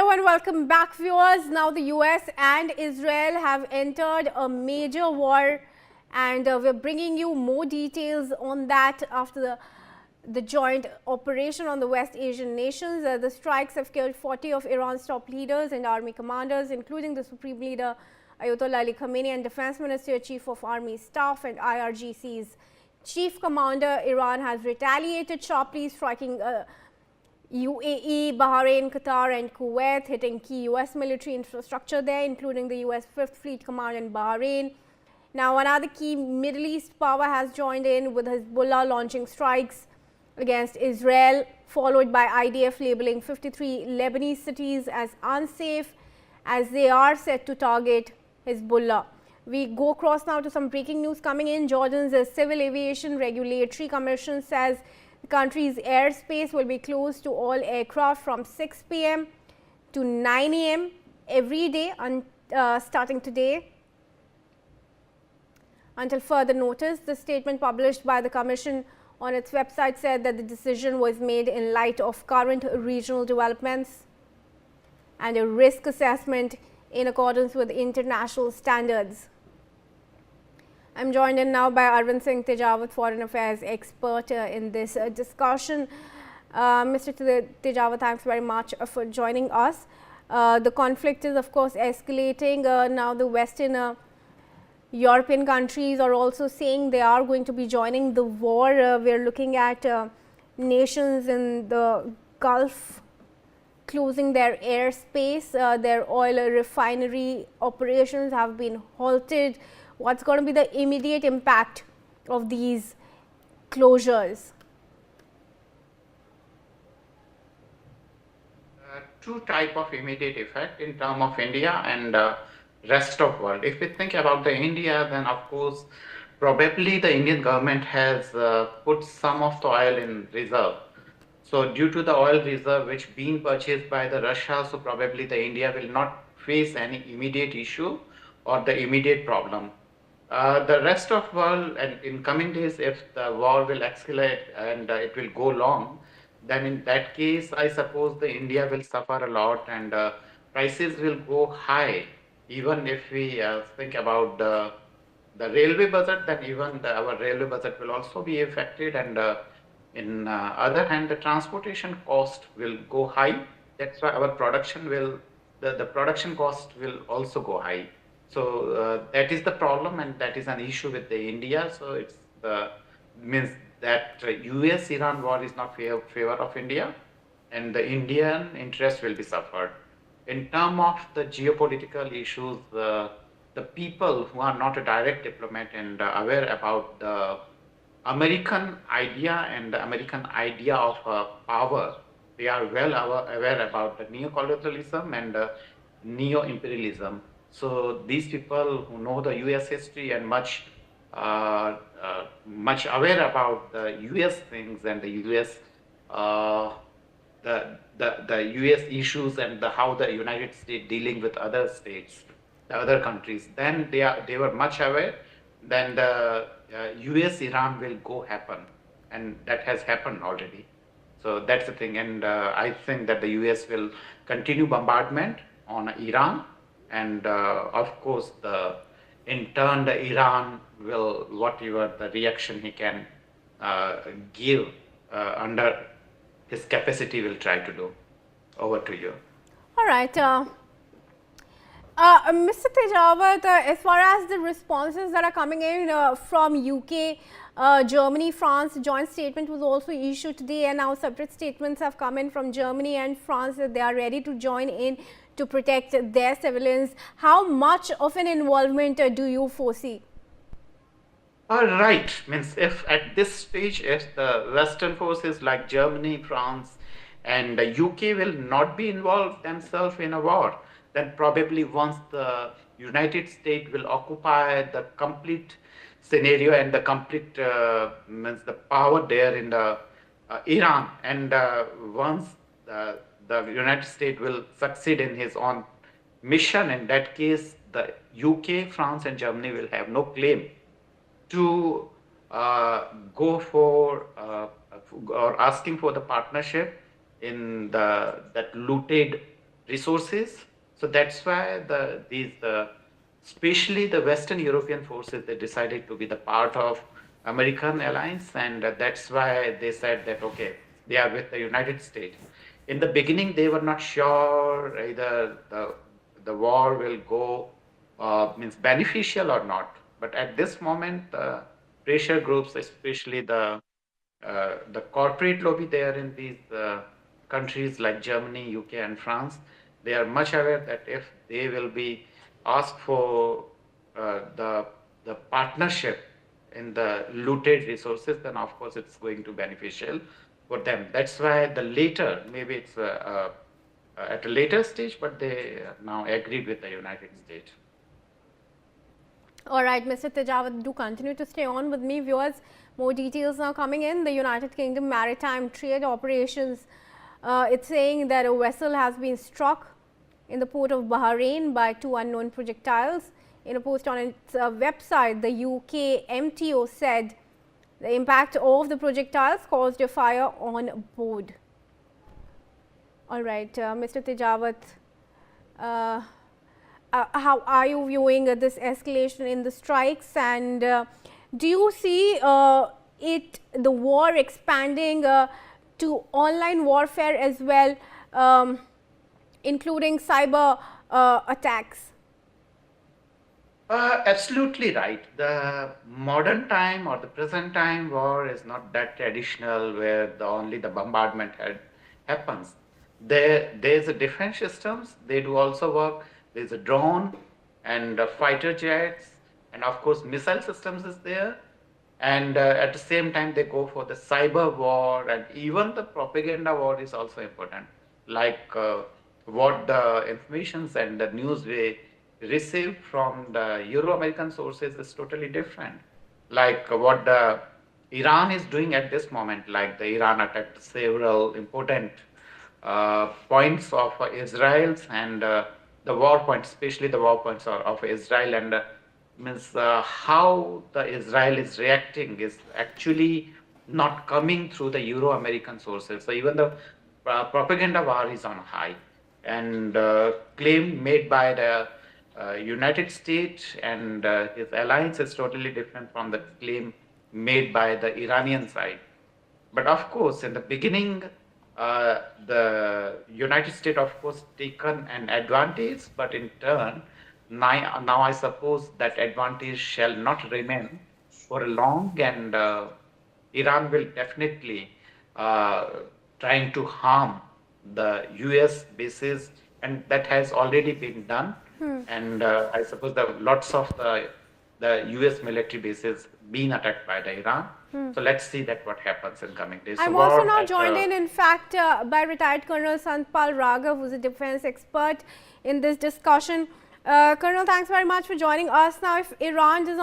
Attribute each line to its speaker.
Speaker 1: Hello and welcome back, viewers. Now the US and Israel have entered a major war, and we're bringing you more details on that after the joint operation on the West Asian nations. The strikes have killed 40 of Iran's top leaders and army commanders, including the Supreme Leader Ayatollah Ali Khamenei and Defense Minister, Chief of Army Staff and IRGC's Chief Commander. Iran has retaliated sharply, striking UAE, Bahrain, Qatar and Kuwait, hitting key US military infrastructure there, including the US 5th Fleet Command in Bahrain. Now, another key Middle East power has joined in, with Hezbollah launching strikes against Israel, followed by IDF labeling 53 Lebanese cities as unsafe, as they are set to target Hezbollah. We go across now to some breaking news coming in. Jordan's Civil Aviation Regulatory Commission says the country's airspace will be closed to all aircraft from 6 p.m. to 9 a.m. every day starting today until further notice. The statement published by the Commission on its website said that the decision was made in light of current regional developments and a risk assessment in accordance with international standards. I'm joined in now by Arvind Singh Tejawat, Foreign Affairs expert in this discussion. Mr. Tejawat, thanks very much for joining us. The conflict is, of course, escalating. Now the Western European countries are also saying they are going to be joining the war. We're looking at nations in the Gulf closing their airspace. Their oil refinery operations have been halted. What's going to be the immediate impact of these closures?
Speaker 2: Two type of immediate effect in terms of India and rest of world. If we think about the India, then of course probably the Indian government has put some of the oil in reserve. So due to the oil reserve which being purchased by the Russia, so probably the India will not face any immediate issue or the immediate problem. The rest of world, and in coming days, if the war will escalate and it will go long, then in that case, I suppose the India will suffer a lot and prices will go high. Even if we think about the railway budget, then even our railway budget will also be affected, and in other hand, the transportation cost will go high. That's why our production will, the production cost will also go high. So that is the problem, and that is an issue with the India. So it's means that US-Iran war is not favor of India, and the Indian interest will be suffered. In terms of the geopolitical issues, the people who are not a direct diplomat and aware about the American idea and the American idea of power, they are well aware about the neocolonialism and neo-imperialism. So these people who know the US history and much aware about the US things and the US the US issues and how the United States dealing with other states, the other countries, then they were much aware. Then the US-Iran will go happen, and that has happened already. So that's the thing, and I think that the US will continue bombardment on Iran. And of course, in turn, the Iran will, whatever the reaction he can give under his capacity, will try to do. Over to you.
Speaker 1: All right. Mr. Tejawat, as far as the responses that are coming in from UK, Germany, France, joint statement was also issued today, and now separate statements have come in from Germany and France that they are ready to join in to protect their civilians. How much of an involvement do you foresee?
Speaker 2: Right. Means if at this stage, if the Western forces like Germany, France, and the UK will not be involved themselves in a war, then probably once the United States will occupy the complete scenario and the complete means the power there in the Iran, and once the United States will succeed in his own mission, in that case, the UK, France, and Germany will have no claim to go for or asking for the partnership in that looted resources. So that's why especially the Western European forces, they decided to be the part of American alliance, and that's why they said that okay, they are with the United States. In the beginning, they were not sure either the war will go means beneficial or not. But at this moment, pressure groups, especially the corporate lobby there in these countries like Germany, UK, and France, they are much aware that if they will be asked for the partnership in the looted resources, then of course it's going to be beneficial for them. That's why the later, maybe it's at a later stage, but they now agreed with the United States.
Speaker 1: All right, Mr. Tejawat, do continue to stay on with me. Viewers, more details now coming in. The United Kingdom Maritime Trade Operations, it's saying that a vessel has been struck in the port of Bahrain by 2 unknown projectiles. In a post on its website, the UK MTO said the impact of the projectiles caused a fire on board. All right, Mr. Tejawat, how are you viewing this escalation in the strikes, and do you see the war expanding to online warfare as well, including cyber attacks?
Speaker 2: Absolutely right. The modern time or the present time war is not that traditional where only the bombardment happens. There's a defense systems. They do also work. There's a drone and fighter jets, and of course missile systems is there. And at the same time, they go for the cyber war, and even the propaganda war is also important. Like what the informations and the news we receive from the Euro-American sources is totally different. Like what the Iran is doing at this moment, like the Iran attacked several important points of Israel's and the war points, especially the war points of Israel, and means how the Israel is reacting is actually not coming through the Euro-American sources. So even the propaganda war is on high, and claim made by the United States and his alliance is totally different from the claim made by the Iranian side. But of course, in the beginning, the United States, of course, taken an advantage, but in turn, now I suppose that advantage shall not remain for long, and Iran will definitely trying to harm the US bases, and that has already been done. And I suppose that lots of the US military bases being attacked by the Iran. So let's see that what happens in coming days.
Speaker 1: I'm also now joined in fact, by retired Colonel Santpal Raghav, who's a defense expert in this discussion. Colonel, thanks very much for joining us. Now, if Iran does not